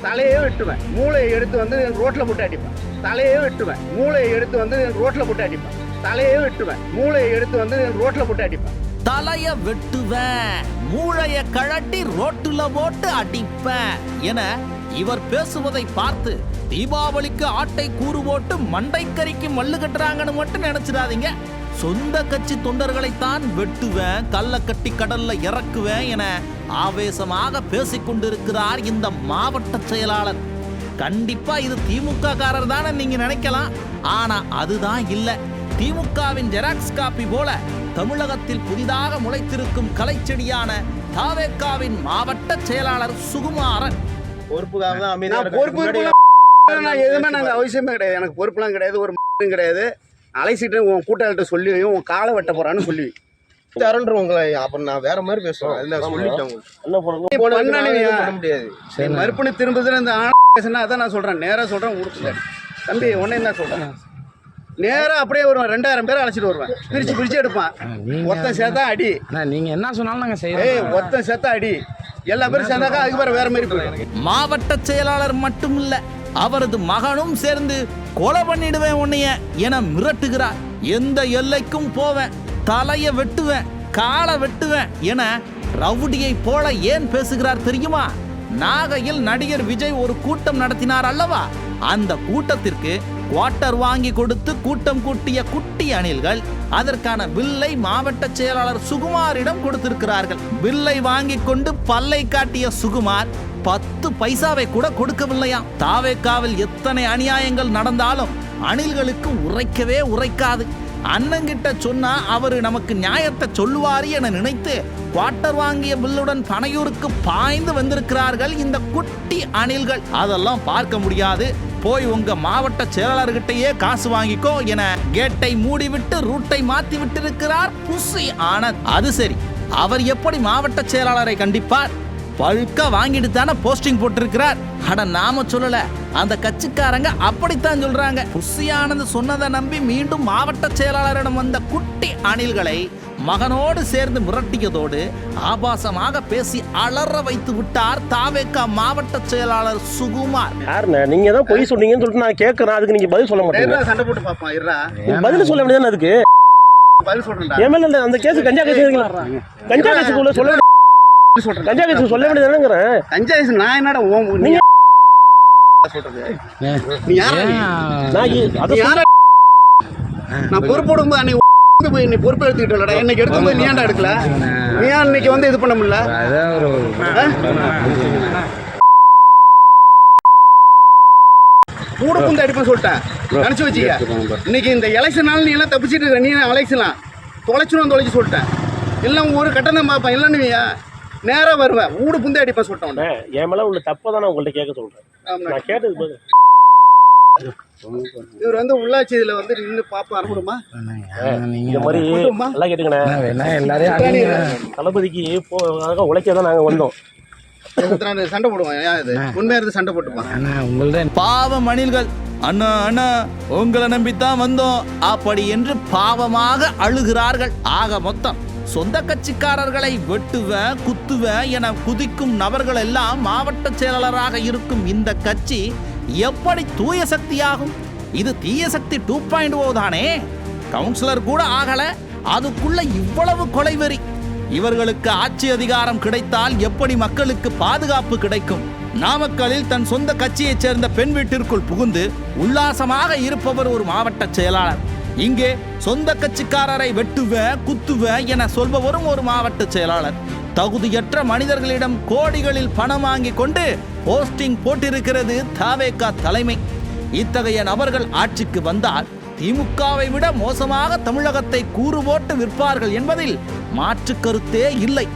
தலையே வெட்டுவேன். மூளையை எடுத்து வந்து ரோட்ல போட்டு அடிப்பேன். தலையே வெட்டுவேன். மூளையை எடுத்து வந்து ரோட்ல போட்டு அடிப்பேன். தலையே வெட்டுவேன். மூளையை எடுத்து வந்து ரோட்ல போட்டு அடிப்பேன். தலைய வெட்டுவேன், மூளைய கழட்டி ரோட்டுல போட்டு அடிப்பேன் என இவர் பேசுவதை பார்த்து தீபாவளிக்கு ஆட்டை கூறு போட்டு மண்டைக்கறிக்கு மல்லு கட்டுறாங்கன்னு மட்டும் நினைச்சிடாதீங்க. சொந்த கட்சி தொண்டர்களைத்தான் வெட்டுவேன், கல்ல கட்டி கடல்ல இறக்குவேன் என ஆவேசமாக பேசிக்கொண்டிருக்கிறார் இந்த மாவட்ட செயலாளர். கண்டிப்பா இது திமுக காரர் தானே நீங்க நினைக்கலாம். ஆனா அதுதான் இல்ல. திமுகவின் ஜெராக்ஸ் காப்பி போல தமிழகத்தில் புதிதாக முளைத்திருக்கும் கலைச்செடியான தாவேகாவின் மாவட்ட செயலாளர் சுகுமாரன். எதுவுமே நாங்க அவசியமே கிடையாது. எனக்கு பொறுப்புலாம் கிடையாது, ஒரு கிடையாது. அழைச்சிட்டு உன் கூட்டாளிட்ட சொல்லி உன் காலை வெட்ட போறான்னு சொல்லி நான் வேற மாதிரி பேசுவேன். மறுப்பணி திரும்புதுல இந்த அதான் நான் சொல்றேன், நேரா சொல்றேன். தம்பி உடனே தான் சொல்றேன், நேரா அப்படியே வருவேன். 2000 பேர் அழைச்சிட்டு வருவேன். பிரிச்சு எடுப்பான். ஒருத்தன் சேர்த்தா அடி. நீங்க என்ன சொன்னாலும் நாங்க செய்யறோம். ஒருத்தன் சேர்த்தா அடி. எல்லா பேரும் சேர்ந்தாக்கா அதுக்கு வேற மாதிரி போயிடும். மாவட்ட செயலாளர் மட்டும் இல்ல, அவரது மகனும் சேர்ந்து கொலை பண்ணிடுவேன் உன்னைய என மிரட்டுகிறார். எந்த எல்லைக்கும் போவேன், தலைய வெட்டுவேன், காலை வெட்டுவேன் என ரவுடியை போல ஏன் பேசுகிறார் தெரியுமா? நாகையில் நடிகர் விஜய் ஒரு கூட்டம் நடத்தினார் அல்லவா? அந்த கூட்டத்திற்கு குவார்ட்டர் வாங்கி கொடுத்து கூட்டம் கூட்டிய குட்டி அணில்கள் அதற்கான பில்லை மாவட்ட செயலாளர் சுகுமாரிடம் கொடுத்திருக்கிறார்கள். பில்லை வாங்கி கொண்டு பல்லை காட்டிய சுகுமார் 10 பைசாவை கூட கொடுக்கவில்லையாம். தாவேகாவில் எத்தனை அநியாயங்கள் நடந்தாலும் அணில்களுக்கு உரைக்கவே உரைக்காது. அண்ணங்கிட்ட சொன்னா அவரு நமக்கு நியாயத்தை சொல்லுவாரு என நினைத்து குவார்ட்டர் வாங்கிய பில்லுடன் பனையூருக்கு பாய்ந்து வந்திருக்கிறார்கள் இந்த குட்டி அணில்கள். அதெல்லாம் பார்க்க முடியாது, போய் உங்க மாவட்ட செயலாளர்கிட்டயே காசு வாங்கிக்கோ என கேட்டை மூடிவிட்டு ரூட்டை மாத்தி விட்டிருக்கிறார் புசி ஆனந்த். அது சரி, அவர் எப்படி மாவட்ட செயலாளரை கண்டிப்பார்? பழுக்க வாங்கிட்டு தானே போஸ்டிங் போட்டிருக்கிறார். அட நாம சொல்லல, அந்த கட்சிக்காரங்க அப்படித்தான் சொல்றாங்க. புசி ஆனந்த் சொன்னதை நம்பி மீண்டும் மாவட்ட செயலாளரிடம் வந்த குட்டி அணில்களை மகனோடு சேர்ந்து மிரட்டியதோடு ஆபாசமாக பேசி அலற வைத்து விட்டார் தாவேகா மாவட்ட செயலாளர் சுகுமார். நீங்க தான் பொய் சொன்னீங்கன்னு சொல்லிட்டு நான் கேட்கறேன். அதுக்கு நீங்க பதில் சொல்ல மாட்டீங்க. சண்டை போட்டு பாப்பா இருடா. பதில் சொல்ல வேண்டியது அதுக்கு பதில் சொல்றேன்டா. எம்எல்ஏ அந்த கேஸ் கஞ்சா கேஸ் கஞ்சா கேஸுக்குள்ள சொல்ல கஞ்சா கேஸ் சொல்ல வேண்டியதுங்கிறேன். கஞ்சா கேஸ் நான் என்னடா நீங்க சொல்றது? நீ யாரா? நான் பொறுப்போடும் போய் நீ பொறுப்பு எடுத்துக்கிட்டா இன்னைக்கு எடுத்து போய் நீ ஏன்டா எடுக்கல? நீ ஏன் இன்னைக்கு வந்து இது பண்ண முடியல? கூட புந்து அடிப்பேன் சொல்லிட்டேன், நினைச்சு வச்சுக்க. இன்னைக்கு இந்த எலெக்ஷனால நீ எல்லாம் தப்பிச்சுட்டு இருக்க. நீ அலெக்ஷன்லாம் தொலைச்சு சொல்லிட்டேன். எல்லாம் ஒரு கட்டம் தான் பார்ப்பேன். இல்லைன்னு நேரா வருவேன், ஊடு புந்து அடிப்பேன் சொல்லிட்டேன். என் மேல உள்ள தப்பை தான் நான் உங்கள்கிட்ட கேட்க சொல்றேன். நான் கேட்டது இவர் வந்து உள்ளாட்சி இதுல வந்து நின்று பாப்பா அனுப்புமா இந்த மாதிரி எல்லாம் கேட்டுக்கணும். தளபதிக்கு உழைக்கதான் நாங்க வந்தோம். சண்டை போடுவோம், உண்மையா இருந்து சண்டை போட்டுப்பான். பாவம் அணில்கள், அண்ணா அண்ணா உங்களை நம்பித்தான் வந்தோம் அப்படி என்று பாவமாக அழுகிறார்கள். ஆக மொத்தம் சொந்த கட்சிக்காரர்களை வெட்டுவேன் குத்துவேன் என குதிக்கும் நபர்கள் எல்லாம் மாவட்ட செயலாளராக இருக்கும் இந்த கட்சி எப்படி தூய சக்தியாகும்? இது தீய சக்தி 2.0 தானே. கவுன்சிலர் கூட ஆகல, அதுக்குள்ள இவ்வளவு கொலைவெறி. இவர்களுக்கு ஆட்சி அதிகாரம் கிடைத்தால் எப்படி மக்களுக்கு பாதுகாப்பு கிடைக்கும்? நாமக்கலில் தன் சொந்த கட்சியைச் சேர்ந்த பெண் வீட்டிற்குள் புகுந்து உல்லாசமாக இருப்பவர் ஒரு மாவட்ட செயலாளர். இங்கே சொந்த கட்சிக்காரரை வெட்டுவேன் குத்துவேன் என சொல்பவரும் ஒரு மாவட்ட செயலாளர். தகுதியற்ற மனிதர்களிடம் கோடிகளில் பணம் வாங்கி கொண்டு போஸ்டிங் போட்டிருக்கிறது தாவேகா தலைமை. இத்தகைய நபர்கள் ஆட்சிக்கு வந்தால் திமுகவை விட மோசமாக தமிழகத்தை கூறு போட்டு விற்பார்கள் என்பதில் மாற்று கருத்தே இல்லை.